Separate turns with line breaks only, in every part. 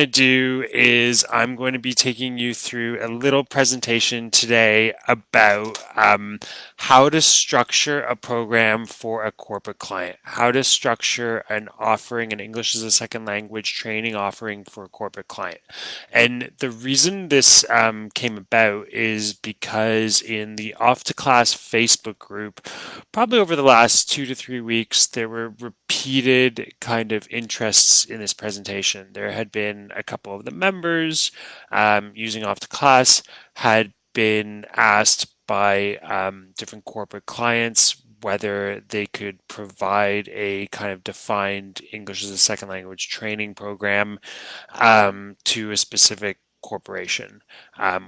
To do is I'm going to be taking you through a little presentation today about how to structure a program for a corporate client, how to structure an offering, an English as a second language training offering for a corporate client. And the reason this came about is because in the Off2Class Facebook group, probably over the last 2 to 3 weeks, there were repeated kind of interests in this presentation. There had been a couple of the members using Off2Class had been asked by different corporate clients whether they could provide a kind of defined English as a second language training program to a specific corporation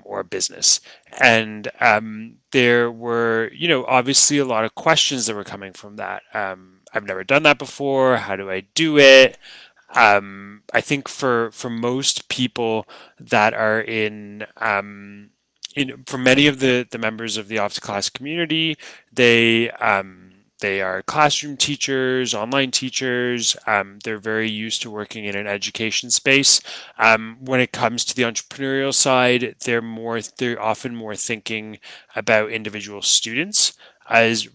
or a business. And there were, obviously a lot of questions that were coming from that. I've never done that before. How do I do it? I think for most people that are for many of the members of the Off2Class community, they are classroom teachers, online teachers. They're very used to working in an education space. When it comes to the entrepreneurial side, they're often more thinking about individual students as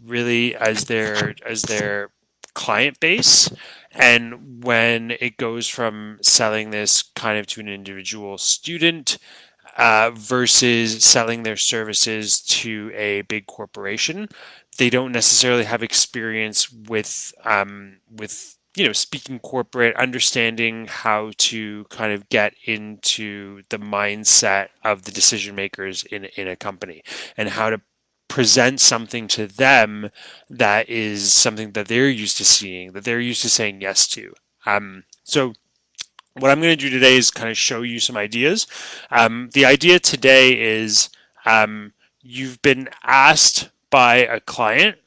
their client base. And when it goes from selling this kind of to an individual student versus selling their services to a big corporation, they don't necessarily have experience with speaking corporate, understanding how to kind of get into the mindset of the decision makers in a company and how to present something to them that is something that they're used to seeing, that they're used to saying yes to. So what I'm going to do today is kind of show you some ideas. The idea today is you've been asked by a client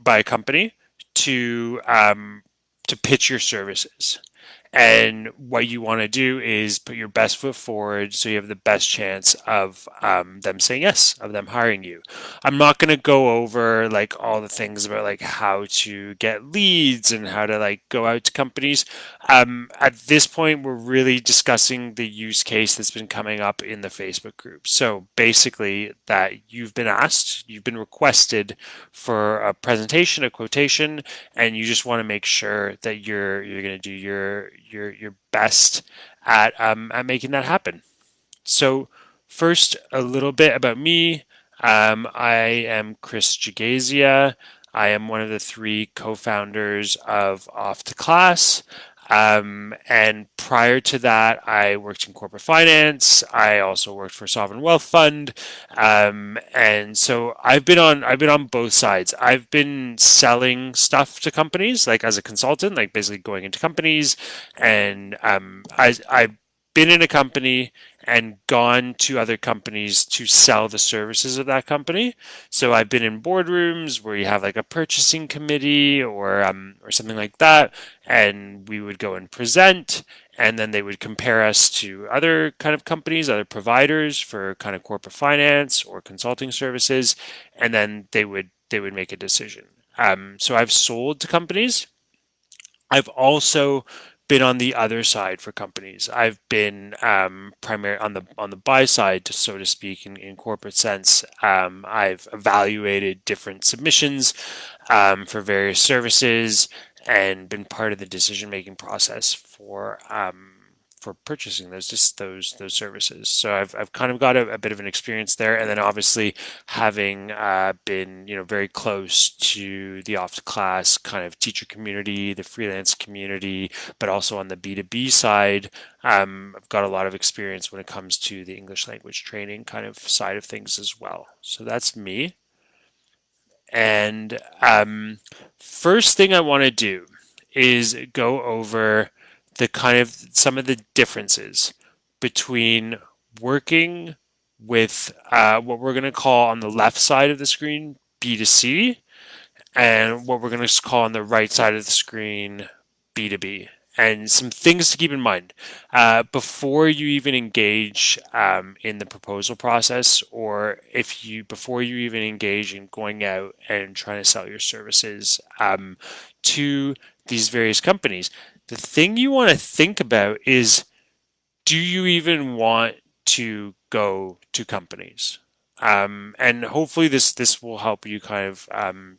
by a company to pitch your services. And what you want to do is put your best foot forward so you have the best chance of them saying yes, of them hiring you. I'm not going to go over like all the things about like how to get leads and how to like go out to companies. At this point, we're really discussing the use case that's been coming up in the Facebook group. So basically, that you've been asked, you've been requested for a presentation, a quotation, and you just want to make sure that you're going to do your best at making that happen. So first, a little bit about me. I am Kris Jagasia. I am one of the three co-founders of Off2Class. And prior to that, I worked in corporate finance. I also worked for a sovereign wealth fund. And so I've been on both sides. I've been selling stuff to companies, like as a consultant, like basically going into companies, and I've been in a company and gone to other companies to sell the services of that company. So I've been in boardrooms where you have like a purchasing committee or something like that, and we would go and present, and then they would compare us to other kind of companies, other providers for kind of corporate finance or consulting services, and then they would make a decision. So I've sold to companies. I've also been on the other side for companies. I've been primary on the buy side, so to speak, in corporate sense. I've evaluated different submissions for various services and been part of the decision making process for purchasing those services. So I've kind of got a bit of an experience there, and then obviously having been very close to the Off2Class kind of teacher community, the freelance community, but also on the B2B side, I've got a lot of experience when it comes to the English language training kind of side of things as well. So that's me. And first thing I want to do is go over the kind of some of the differences between working with what we're going to call on the left side of the screen B2C and what we're going to call on the right side of the screen B2B. And some things to keep in mind before you even engage in the proposal process, or before you even engage in going out and trying to sell your services to these various companies. the thing you want to think about is, do you even want to go to companies? And hopefully this will help you kind of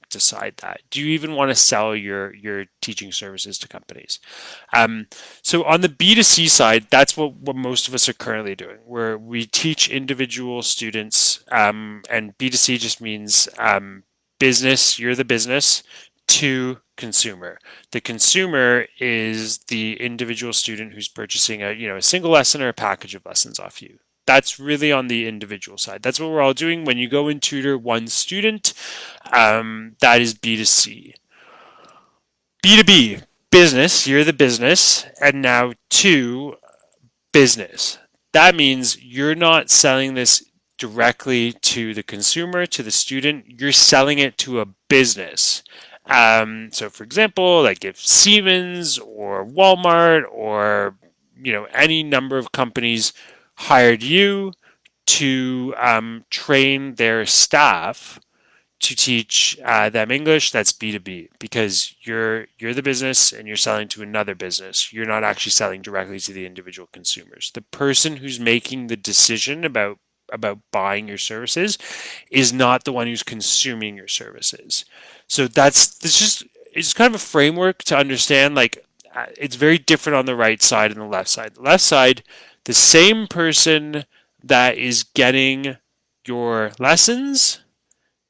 decide that. Do you even want to sell your teaching services to companies? Um, so on the B2C side, that's what most of us are currently doing, where we teach individual students, and B2C just means business, you're the business, to consumer. The consumer is the individual student who's purchasing a single lesson or a package of lessons off you. That's really on the individual side. That's what we're all doing. When you go and tutor one student, that is B2C. B2B, business, you're the business, and now to business. That means you're not selling this directly to the consumer, to the student, you're selling it to a business. So for example, like if Siemens or Walmart or any number of companies hired you to train their staff to teach them English, that's B2B, because you're the business and you're selling to another business. You're not actually selling directly to the individual consumers. The person who's making the decision about buying your services is not the one who's consuming your services. So it's kind of a framework to understand, like, it's very different on the right side and the left side. The left side, the same person that is getting your lessons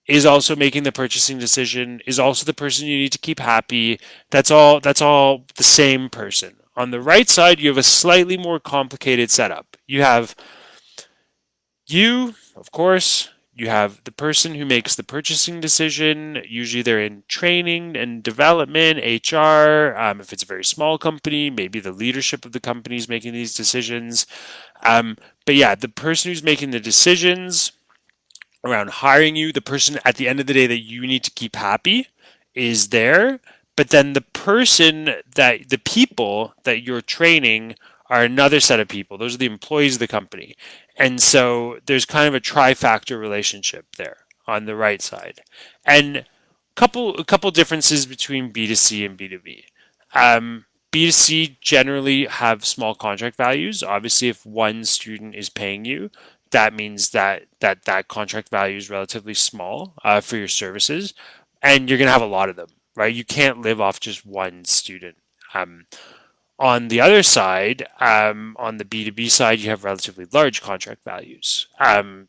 is also making the purchasing decision, is also the person you need to keep happy. That's all the same person. On the right side, you have a slightly more complicated setup. You have you, of course, you have the person who makes the purchasing decision. Usually they're in training and development, HR. If it's a very small company, maybe the leadership of the company is making these decisions. But yeah, the person who's making the decisions around hiring you, the person at the end of the day that you need to keep happy is there. But then the people that you're training are another set of people. Those are the employees of the company. And so there's kind of a trifactor relationship there on the right side. And a couple differences between B2C and B2B. B2C generally have small contract values. Obviously, if one student is paying you, that means that contract value is relatively small for your services, and you're going to have a lot of them, right? You can't live off just one student. Um, on the other side, on the B2B side, you have relatively large contract values.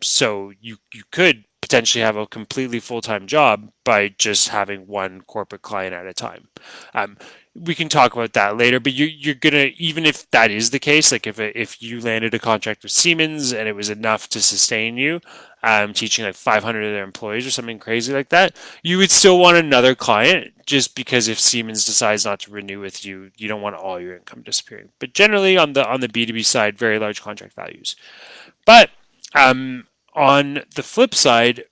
So you could potentially have a completely full-time job by just having one corporate client at a time. Um, we can talk about that later, but you're gonna, even if that is the case, like if you landed a contract with Siemens and it was enough to sustain you, teaching like 500 of their employees or something crazy like that, you would still want another client, just because if Siemens decides not to renew with you, you don't want all your income disappearing. But generally on the B2B side, very large contract values. But on the flip side,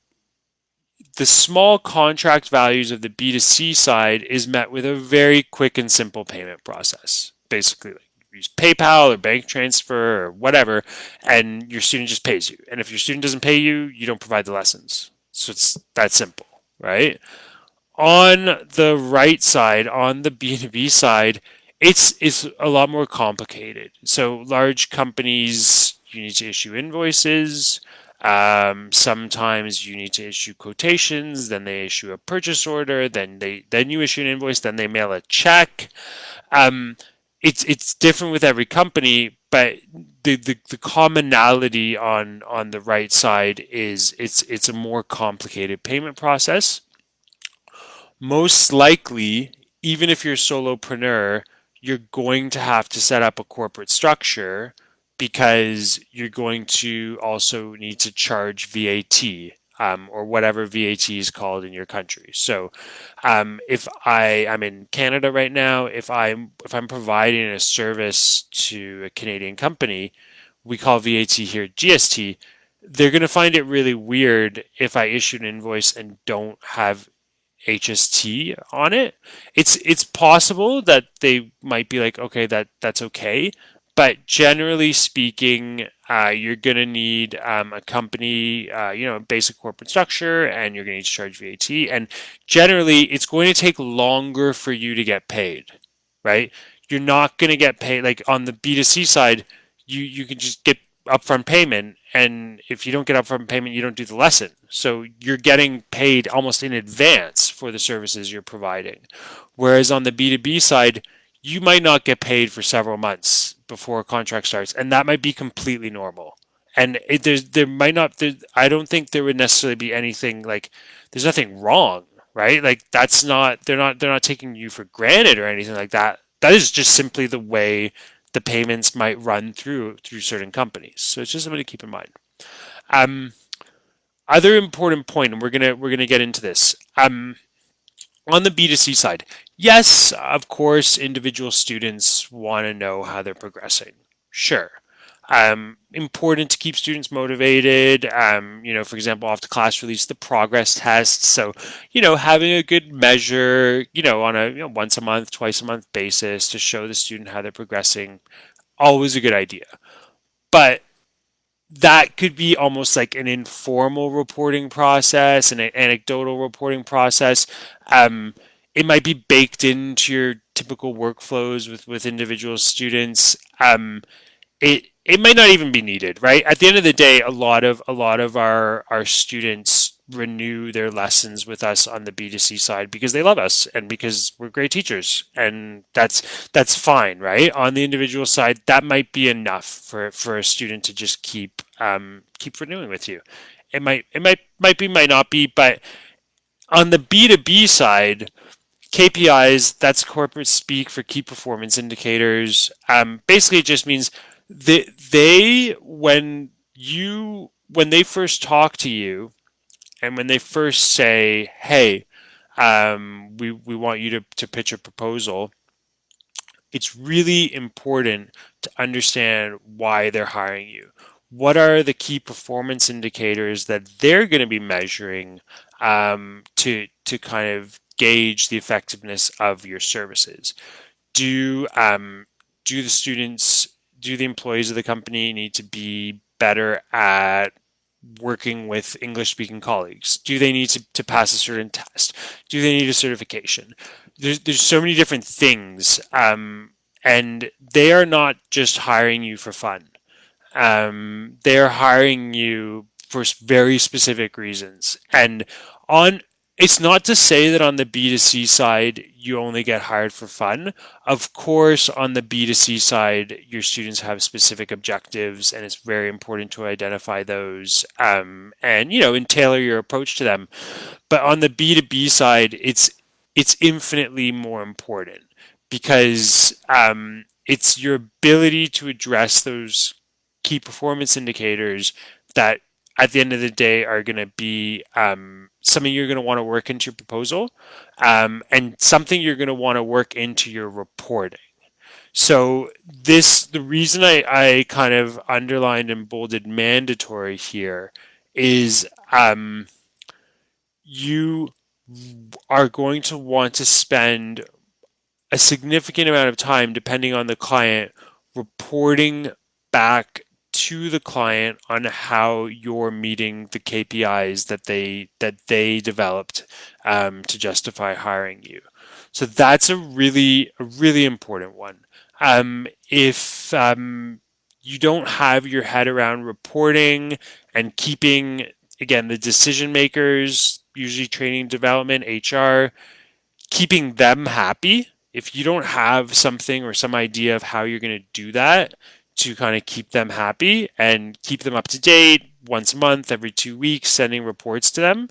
the small contract values of the B2C side is met with a very quick and simple payment process. Basically, like, use PayPal or bank transfer or whatever, and your student just pays you. And if your student doesn't pay you, you don't provide the lessons. So it's that simple, right? On the right side, on the B2B side, it's a lot more complicated. So large companies, you need to issue invoices. Sometimes you need to issue quotations, then they issue a purchase order, then you issue an invoice, then they mail a check. Um, it's different with every company, but the commonality on the right side is it's a more complicated payment process. Most likely, even if you're a solopreneur, you're going to have to set up a corporate structure, because you're going to also need to charge VAT, or whatever VAT is called in your country. So, if I'm in Canada right now, if I'm providing a service to a Canadian company, we call VAT here GST. They're going to find it really weird if I issue an invoice and don't have HST on it. It's possible that they might be like, okay, that's okay, but generally speaking, you're gonna need a company, a basic corporate structure, and you're gonna need to charge VAT. And generally, it's going to take longer for you to get paid, right? you're not going to get paid. Like on the B2C side, you can just get upfront payment, and if you don't get upfront payment, you don't do the lesson. So you're getting paid almost in advance for the services you're providing. Whereas on the B2B side, you might not get paid for several months before a contract starts, and that might be completely normal. And there might not I don't think there would necessarily be anything like there's nothing wrong, right? Like that's not they're not taking you for granted or anything like that. That is just simply the way the payments might run through certain companies. So it's just something to keep in mind. Um, Other important point, and we're gonna get into this. On the B2C side, yes, of course, individual students want to know how they're progressing. Sure. Important to keep students motivated. For example, Off2Class released the progress test. So, having a good measure, on a once a month, twice a month basis to show the student how they're progressing, always a good idea. But that could be almost like an informal reporting process, an anecdotal reporting process. Um, it might be baked into your typical workflows with individual students. It might not even be needed, right? At the end of the day, a lot of our students renew their lessons with us on the B2C side because they love us and because we're great teachers, and that's fine, right? On the individual side, that might be enough for a student to just keep renewing with you. Might not be, but on the B2B side, KPIs, that's corporate speak for key performance indicators. Basically, it just means when they first talk to you and when they first say, "Hey, we want you to pitch a proposal," it's really important to understand why they're hiring you. What are the key performance indicators that they're going to be measuring to kind of gauge the effectiveness of your services? Do do the students, do the employees of the company need to be better at working with English speaking colleagues? Do they need to pass a certain test? Do they need a certification? There's so many different things, and they are not just hiring you for fun. They're hiring you for very specific reasons. And on it's not to say that on the B2C side you only get hired for fun. Of course, on the B2C side, your students have specific objectives, and it's very important to identify those and tailor your approach to them. But on the B2B side, it's infinitely more important because it's your ability to address those key performance indicators that at the end of the day are going to be something you're going to want to work into your proposal and something you're going to want to work into your reporting. So the reason I kind of underlined and bolded mandatory here is you are going to want to spend a significant amount of time, depending on the client, reporting back to the client on how you're meeting the KPIs that they developed to justify hiring you. So that's a really important one. If you don't have your head around reporting and keeping, again, the decision makers, usually training development, HR, keeping them happy, if you don't have something or some idea of how you're going to do that to kind of keep them happy and keep them up to date once a month, every 2 weeks, sending reports to them,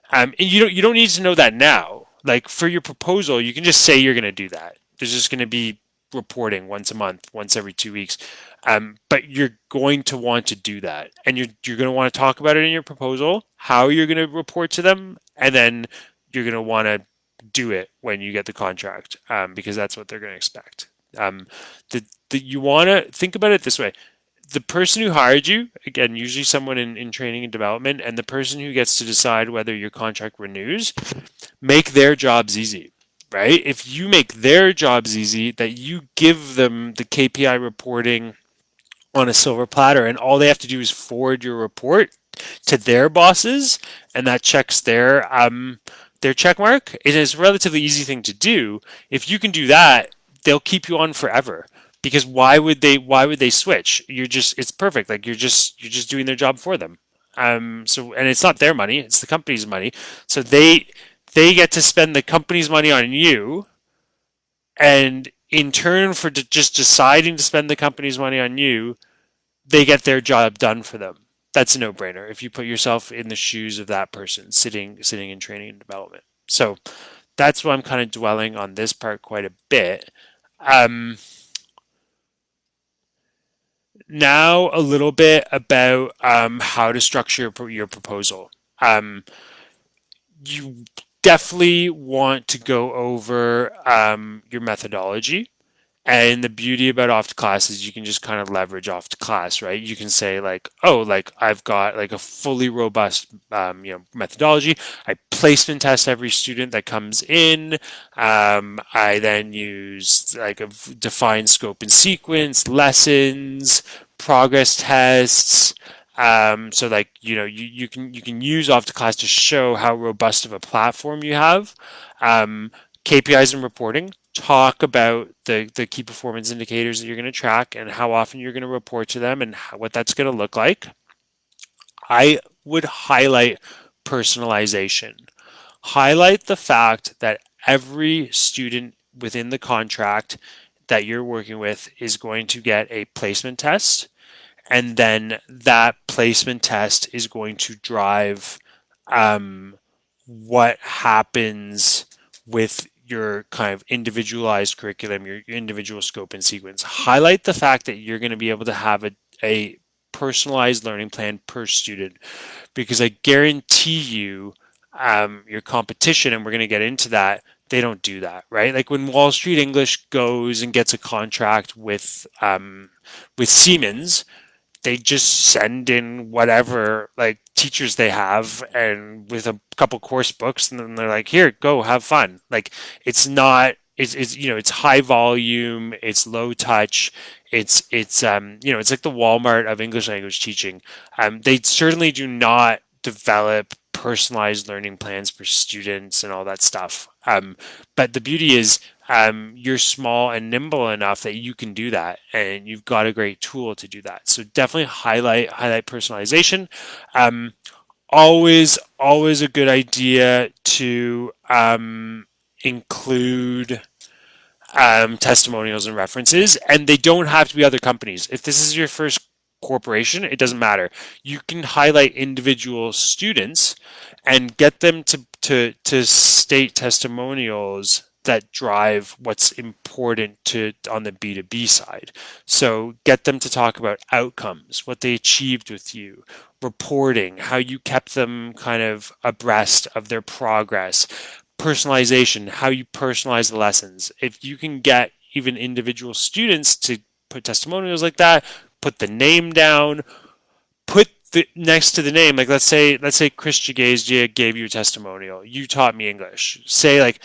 and you don't need to know that now. Like for your proposal, you can just say you're going to do that. There's just going to be reporting once a month, once every 2 weeks. But you're going to want to do that, and you're going to want to talk about it in your proposal, how you're going to report to them, and then you're going to want to do it when you get the contract, because that's what they're going to expect. You want to think about it this way: the person who hired you, again, usually someone in training and development, and the person who gets to decide whether your contract renews, make their jobs easy, right? If you make their jobs easy, that you give them the KPI reporting on a silver platter, and all they have to do is forward your report to their bosses, and that checks their check mark. It is a relatively easy thing to do. If you can do that, they'll keep you on forever. Because why would they switch? It's perfect. Like you're just doing their job for them. So and it's not their money, it's the company's money. So they get to spend the company's money on you, and in turn for just deciding to spend the company's money on you, they get their job done for them. That's a no-brainer if you put yourself in the shoes of that person sitting in training and development. So that's why I'm kind of dwelling on this part quite a bit. Um, Now a little bit about how to structure your proposal. Um, you definitely want to go over your methodology. And the beauty about Off2Class is you can just kind of leverage Off2Class, right? You can say like, oh, like I've got like a fully robust, methodology. I placement test every student that comes in. I then use like a defined scope and sequence, lessons, progress tests. So like you can use Off2Class to show how robust of a platform you have. KPIs and reporting talk about the key performance indicators that you're going to track and how often you're going to report to them and what that's going to look like. I would highlight personalization. Highlight the fact that every student within the contract that you're working with is going to get a placement test, and then that placement test is going to drive what happens with your kind of individualized curriculum, your individual scope and sequence. Highlight the fact that you're going to be able to have a personalized learning plan per student, because I guarantee you, your competition, and we're going to get into that, they don't do that, right? Like when Wall Street English goes and gets a contract with Siemens, they just send in whatever like teachers they have and with a couple course books, and then they're like, here, go have fun. Like it's not it's high volume, it's low touch, it's like the Walmart of English language teaching. They certainly do not develop personalized learning plans for students and all that stuff. But the beauty is, you're small and nimble enough that you can do that, and you've got a great tool to do that. So definitely highlight personalization. Um, always a good idea to include testimonials and references, and they don't have to be other companies. If this is your first corporation, it doesn't matter. You can highlight individual students and get them to state testimonials that drive what's important to on the B2B side. So get them to talk about outcomes, what they achieved with you, reporting, how you kept them kind of abreast of their progress, personalization, how you personalize the lessons. If you can get even individual students to put testimonials like that, put the name down, put the next to the name, like let's say Kris Jagasia gave you a testimonial. You taught me English. Say like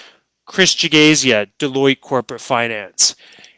Kris Jagasia, Deloitte Corporate Finance.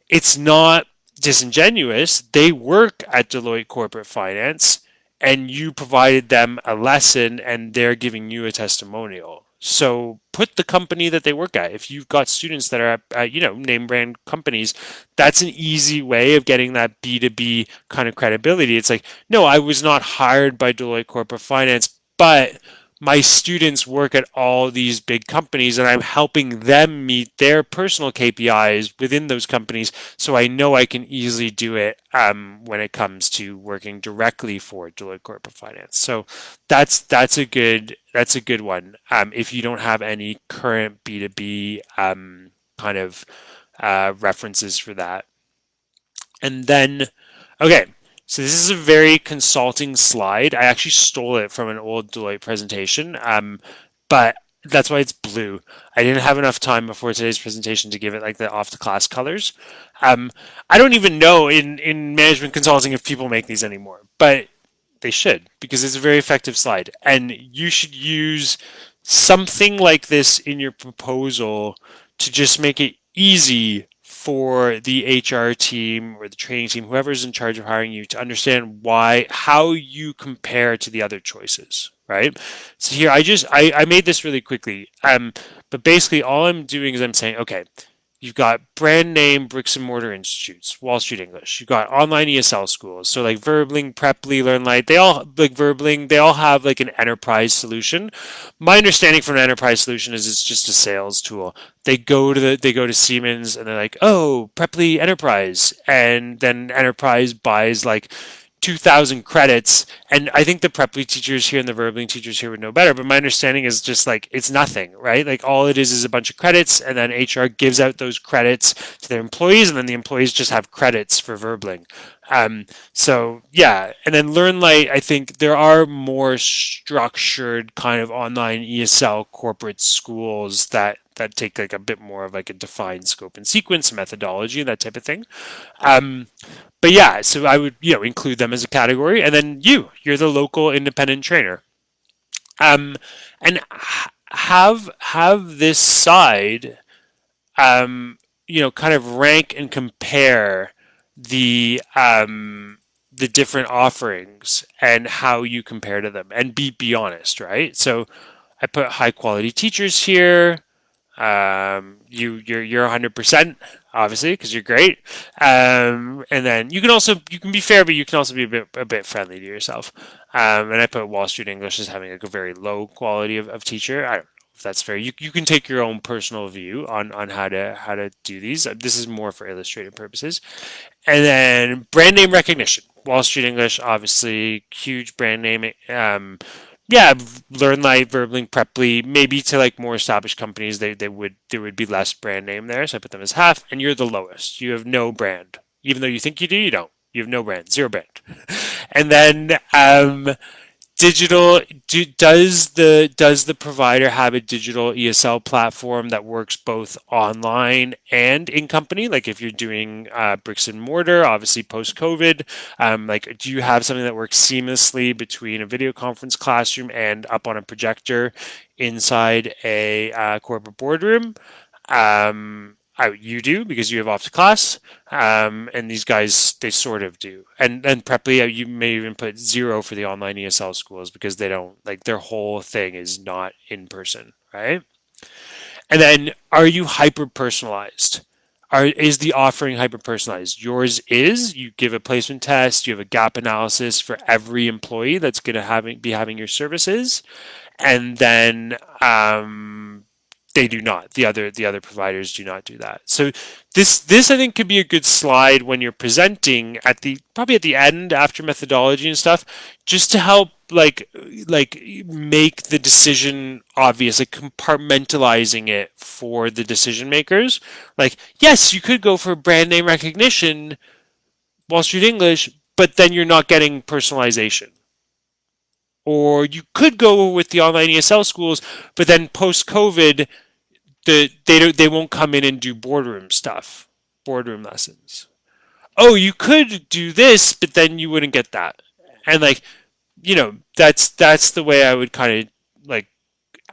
It's not disingenuous. They work at Deloitte Corporate Finance, and you provided them a lesson and they're giving you a testimonial. So put the company that they work at. If you've got students that are at name brand companies, that's an easy way of getting that B2B kind of credibility. It's like, no, I was not hired by Deloitte Corporate Finance, but my students work at all these big companies and I'm helping them meet their personal KPIs within those companies. So I know I can easily do it when it comes to working directly for Deloitte Corporate Finance. So that's a good one. If you don't have any current B2B kind of references for that. And then, okay, so this is a very consulting slide. I actually stole it from an old Deloitte presentation, but that's why it's blue. I didn't have enough time before today's presentation to give it like the Off2Class colors. I don't even know in management consulting if people make these anymore, but they should, because it's a very effective slide. And you should use something like this in your proposal to just make it easy for the HR team or the training team, whoever's in charge of hiring you, to understand how you compare to the other choices, right? So here, I made this really quickly, but basically all I'm doing is I'm saying, okay, You've got brand name bricks and mortar institutes, Wall Street English. You've got online ESL schools. So like Verbling, Preply, LearnLight, they all like Verbling, they all have like an enterprise solution. My understanding from an enterprise solution is it's just a sales tool. They go to Siemens and they're like, oh, Preply Enterprise, and then Enterprise buys like 2,000 credits. And I think the Preply teachers here and the Verbling teachers here would know better. But my understanding is just like it's nothing, right? Like all it is a bunch of credits, and then HR gives out those credits to their employees, and then the employees just have credits for Verbling. So yeah, and then LearnLight, I think there are more structured kind of online ESL corporate schools that take like a bit more of like a defined scope and sequence, methodology, that type of thing. Um, but yeah, so I would include them as a category, and then you're the local independent trainer, um, and have this side, um, kind of rank and compare the different offerings and how you compare to them, and be honest, right? So I put high quality teachers here. You're 100% obviously because you're great. And then you can be fair, but you can also be a bit friendly to yourself. And I put Wall Street English as having like a very low quality of teacher. I don't know if that's fair. You can take your own personal view on how to do these. This is more for illustrative purposes. And then brand name recognition. Wall Street English, obviously, huge brand name. Yeah, LearnLight, Verbling, Preply, maybe to like more established companies, they would there would be less brand name there. So I put them as half, and you're the lowest. You have no brand, even though you think you do. You don't. You have no brand, zero brand. And then digital does the provider have a digital ESL platform that works both online and in company? Like if you're doing bricks and mortar, obviously post COVID, like do you have something that works seamlessly between a video conference classroom and up on a projector inside a corporate boardroom? You do because you have Off2Class, and these guys they sort of do. And Preply, you may even put zero for the online ESL schools because they don't like their whole thing is not in person, right? And then, are you hyper personalized? Is the offering hyper personalized? Yours is. You give a placement test. You have a gap analysis for every employee that's going to be having your services, and then they do not. The other providers do not do that. So this I think could be a good slide when you're presenting at the probably at the end after methodology and stuff, just to help like make the decision obvious, like compartmentalizing it for the decision makers. Like yes, you could go for brand name recognition, Wall Street English, but then you're not getting personalization. Or you could go with the online ESL schools, but then post COVID, they won't come in and do boardroom stuff, boardroom lessons. Oh, you could do this, but then you wouldn't get that. And like, that's the way I would kind of like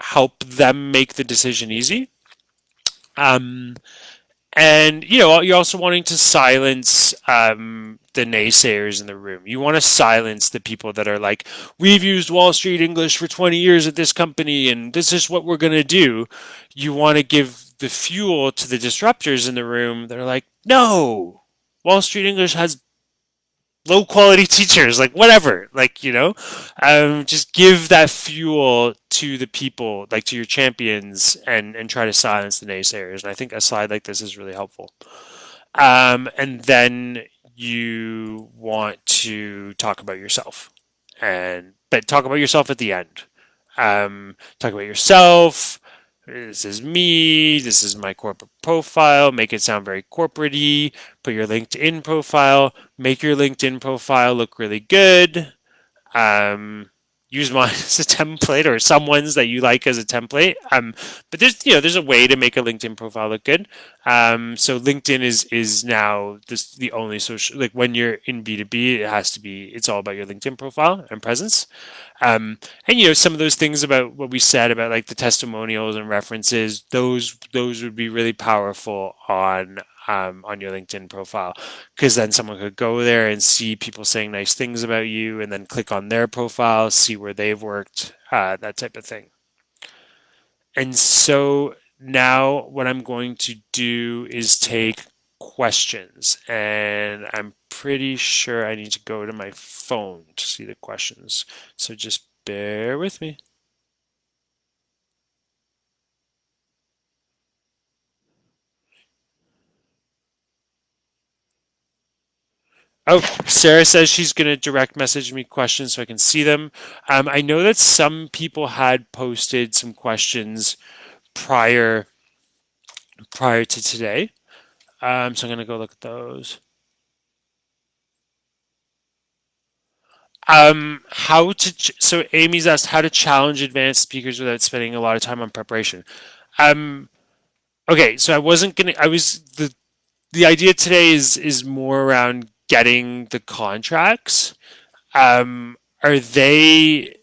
help them make the decision easy. Um, and you're also wanting to silence the naysayers in the room. You want to silence the people that are like, we've used Wall Street English for 20 years at this company, and this is what we're going to do. You want to give the fuel to the disruptors in the room that are like, no, Wall Street English has low quality teachers, like whatever, like just give that fuel to the people, like to your champions, and try to silence the naysayers. And I think a slide like this is really helpful. And then you want to talk about yourself, but talk about yourself at the end. Talk about yourself. This is me. This is my corporate profile. Make it sound very corporate-y. Put your LinkedIn profile. Make your LinkedIn profile look really good. Use mine as a template or someone's that you like as a template. But there's a way to make a LinkedIn profile look good. So LinkedIn is now the only social, like when you're in B2B, it's all about your LinkedIn profile and presence. And some of those things about what we said about like the testimonials and references, those would be really powerful on your LinkedIn profile, because then someone could go there and see people saying nice things about you, and then click on their profile, see where they've worked, that type of thing. And so now what I'm going to do is take questions, and I'm pretty sure I need to go to my phone to see the questions. So just bear with me. Oh, Sarah says she's going to direct message me questions so I can see them. I know that some people had posted some questions prior to today. So I'm going to go look at those. So Amy's asked how to challenge advanced speakers without spending a lot of time on preparation. Um, okay, so I wasn't gonna. I was the idea today is more around getting the contracts. Are they?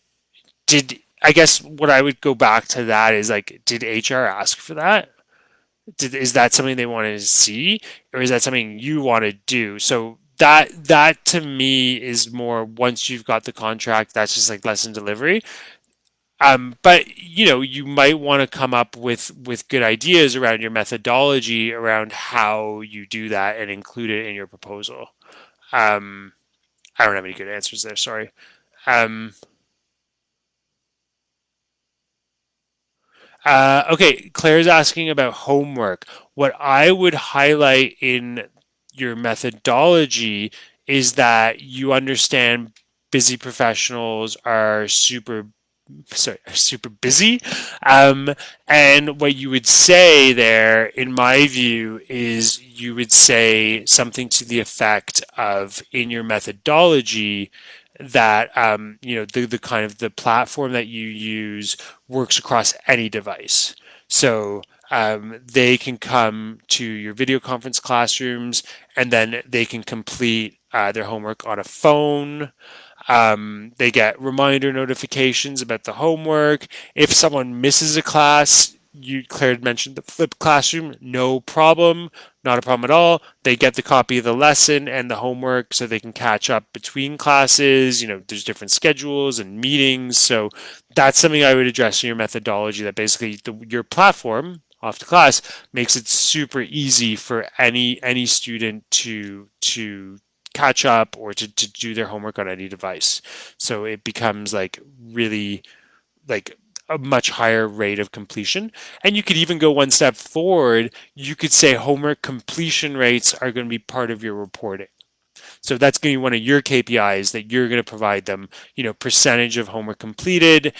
Did I guess what I would go back to that is like, did HR ask for that? Is that something they wanted to see, or is that something you want to do? So that to me is more once you've got the contract, that's just like lesson delivery. But you might want to come up with good ideas around your methodology around how you do that and include it in your proposal. Um, I don't have any good answers there. Sorry. Um, okay, Claire's asking about homework. What I would highlight in your methodology is that you understand busy professionals are super busy. Um, and what you would say there, in my view, is you would say something to the effect of in your methodology that the kind of the platform that you use works across any device. So they can come to your video conference classrooms and then they can complete their homework on a phone. They get reminder notifications about the homework. If someone misses a class, Claire had mentioned the flipped classroom, no problem, not a problem at all. They get the copy of the lesson and the homework so they can catch up between classes. There's different schedules and meetings. So that's something I would address in your methodology that basically your platform, Off2Class, makes it super easy for any student to catch up or to do their homework on any device. So it becomes like really like a much higher rate of completion. And you could even go one step forward. You could say homework completion rates are going to be part of your reporting. So that's going to be one of your KPIs that you're going to provide them, percentage of homework completed.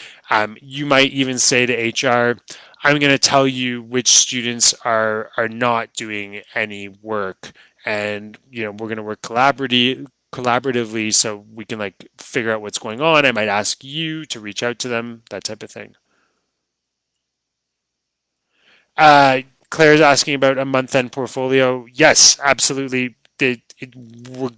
You might even say to HR, I'm going to tell you which students are not doing any work, and we're going to work collaboratively so we can like figure out what's going on. I might ask you to reach out to them, that type of thing. Claire's asking about a month-end portfolio. Yes, absolutely. It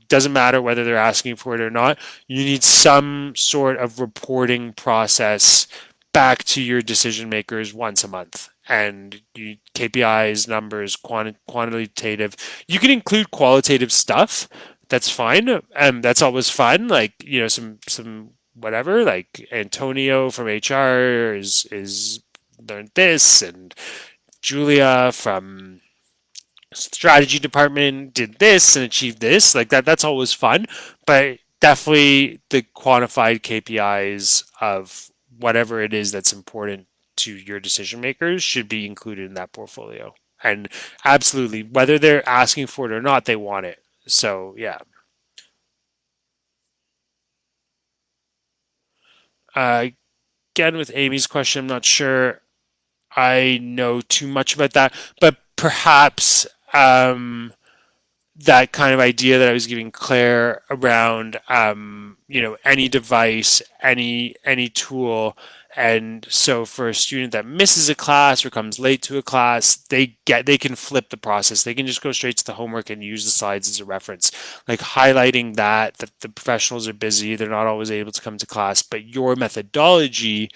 doesn't matter whether they're asking for it or not. You need some sort of reporting process back to your decision makers once a month. And KPIs, numbers, quantitative. You can include qualitative stuff. That's fine. That's always fun. Like some whatever. Like Antonio from HR is learned this, and Julia from strategy department did this and achieved this. Like that's always fun, but definitely the quantified KPIs of whatever it is that's important to your decision makers should be included in that portfolio. And absolutely, whether they're asking for it or not, they want it. So yeah. Uh, Again, with Amy's question, I'm not sure I know too much about that, but perhaps that kind of idea that I was giving Claire around, any device, any tool. And so for a student that misses a class or comes late to a class, they can flip the process. They can just go straight to the homework and use the slides as a reference, like highlighting that the professionals are busy, they're not always able to come to class, but your methodology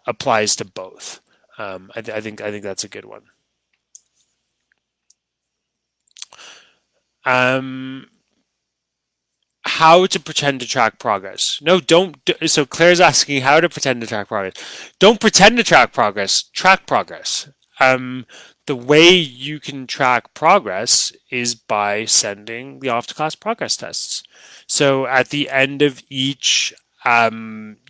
applies to both. I think that's a good one. Um, how to pretend to track progress. No, don't. So Claire's asking how to pretend to track progress. Don't pretend to track progress. Track progress. The way you can track progress is by sending the off-to-class progress tests. So at the end of each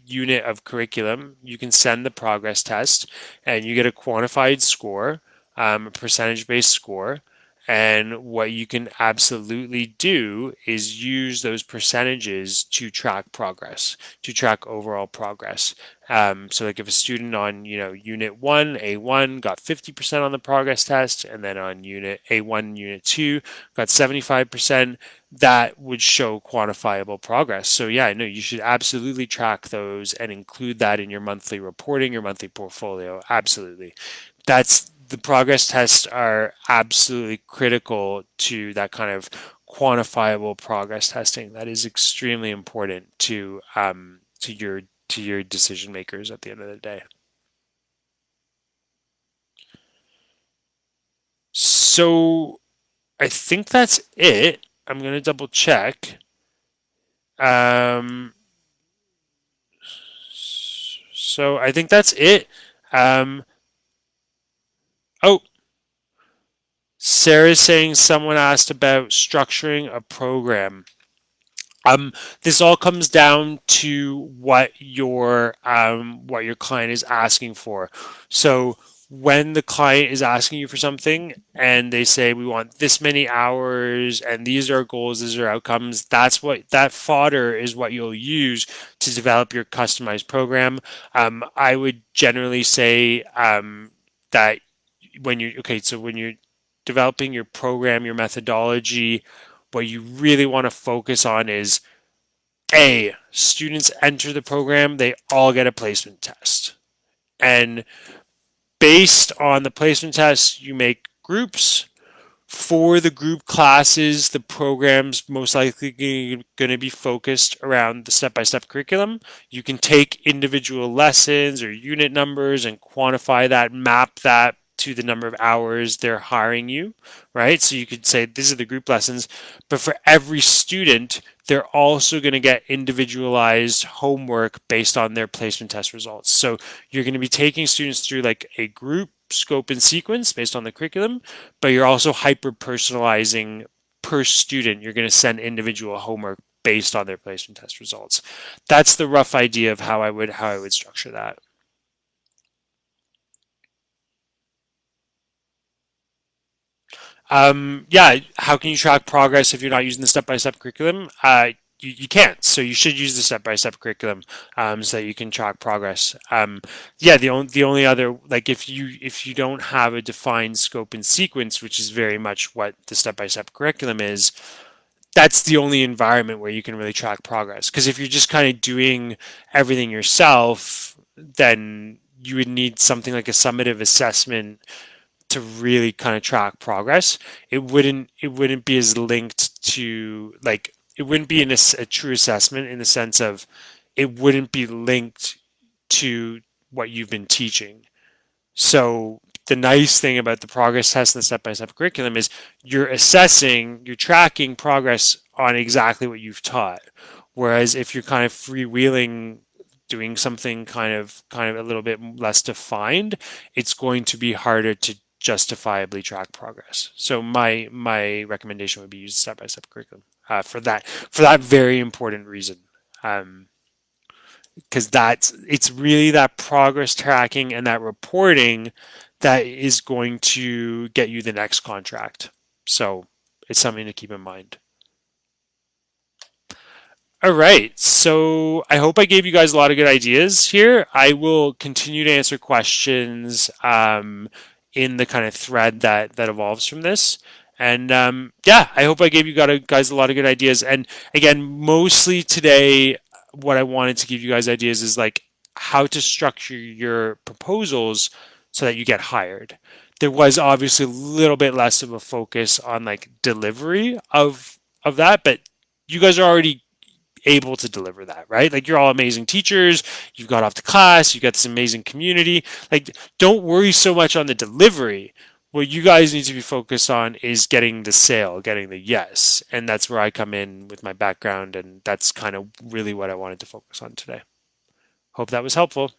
unit of curriculum, you can send the progress test and you get a quantified score, a percentage-based score. And what you can absolutely do is use those percentages to track progress, to track overall progress. So like if a student on, unit one, A1 got 50% on the progress test, and then on unit A1, unit two got 75%, that would show quantifiable progress. So yeah, no, you should absolutely track those and include that in your monthly reporting, your monthly portfolio. Absolutely. The progress tests are absolutely critical to that kind of quantifiable progress testing. That is extremely important to your decision makers at the end of the day. So I think that's it. I'm gonna double check. Um, so I think that's it. Um, oh, Sarah's saying someone asked about structuring a program. This all comes down to what your client is asking for. So when the client is asking you for something and they say we want this many hours and these are goals, these are outcomes, that fodder is what you'll use to develop your customized program. I would generally say that when you're developing your program, your methodology, what you really want to focus on is students enter the program, they all get a placement test. And based on the placement test, you make groups. For the group classes, the program's most likely going to be focused around the step-by-step curriculum. You can take individual lessons or unit numbers and quantify that, map that to the number of hours they're hiring you, right? So you could say these are the group lessons, but for every student, they're also going to get individualized homework based on their placement test results. So you're going to be taking students through like a group scope and sequence based on the curriculum, but you're also hyper personalizing per student. You're going to send individual homework based on their placement test results. That's the rough idea of how I would structure that. Yeah, how can you track progress if you're not using the step-by-step curriculum? You can't. So you should use the step-by-step curriculum so that you can track progress. Yeah, the only other like if you don't have a defined scope and sequence, which is very much what the step-by-step curriculum is, that's the only environment where you can really track progress. Because if you're just kind of doing everything yourself, then you would need something like a summative assessment to really kind of track progress. It wouldn't be as linked to like it wouldn't be a true assessment in the sense of it wouldn't be linked to what you've been teaching. So the nice thing about the progress test and the step-by-step curriculum is you're tracking progress on exactly what you've taught. Whereas if you're kind of freewheeling doing something kind of a little bit less defined, it's going to be harder to justifiably track progress. So my recommendation would be use step-by-step curriculum for that very important reason. Um, because it's really that progress tracking and that reporting that is going to get you the next contract. So it's something to keep in mind. All right. So I hope I gave you guys a lot of good ideas here. I will continue to answer questions in the kind of thread that evolves from this. And yeah, I hope I gave you guys a lot of good ideas. And again, mostly today, what I wanted to give you guys ideas is like how to structure your proposals so that you get hired. There was obviously a little bit less of a focus on like delivery of that, but you guys are already able to deliver that, right? Like you're all amazing teachers, you've got Off2Class, you've got this amazing community. Like don't worry so much on the delivery. What you guys need to be focused on is getting the sale, getting the yes. And that's where I come in with my background. And that's kind of really what I wanted to focus on today. Hope that was helpful.